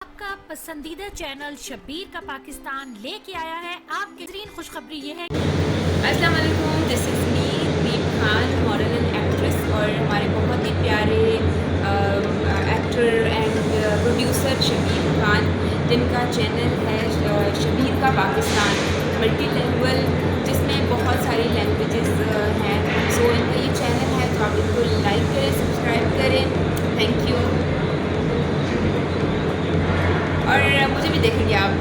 आपका पसंदीदा चैनल शब्बीर का पाकिस्तान लेके आया है आपके बेहतरीन खुशखबरी ये है। अस्सलाम वालेकुम, this is me Deep Khan, model and actress, और हमारे बहुत ही प्यारे actor and producer Shabbir Khan, जिनका चैनल है शब्बीर का पाकिस्तान मल्टी लैंग्वेज, जिसमें बहुत सारी लैंग्वेजेस हैं। सो इनका ये चैनल है, तो आप इनको लाइक करें, सब्सक्राइब करें। Thank you. और मुझे भी देखेंगे आप।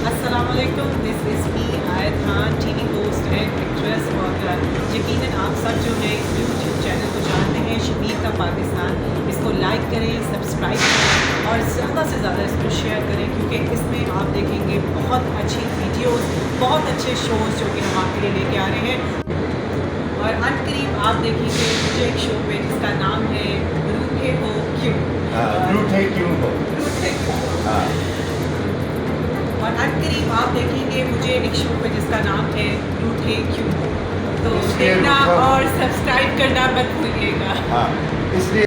अस्सलामुअलैकुम, दिस इज़ मी आयत Khan, TV host and actress. और यकीनन आप सब जो है इस यूट्यूब चैनल को जानते हैं, शब्बीर का पाकिस्तान। इसको लाइक करें, सब्सक्राइब करें और ज़्यादा से ज़्यादा इसको शेयर करें, क्योंकि इसमें आप देखेंगे बहुत अच्छी वीडियोस, बहुत अच्छे शोज़ जो कि हम आपके लिए लेके आ रहे हैं। और अनकरीब आप देखेंगे मुझे एक शो पे जिसका नाम है रूठे हो क्यों। रूठे क्यों हो। रूठे क्यों। हाँ। और अनकरीब आप देखेंगे मुझे एक शो पे जिसका नाम है रूठे क्यों। तो इसलिए देखना रूठा- और सब्सक्राइब करना मत भूलिएगा। हाँ, इसलिए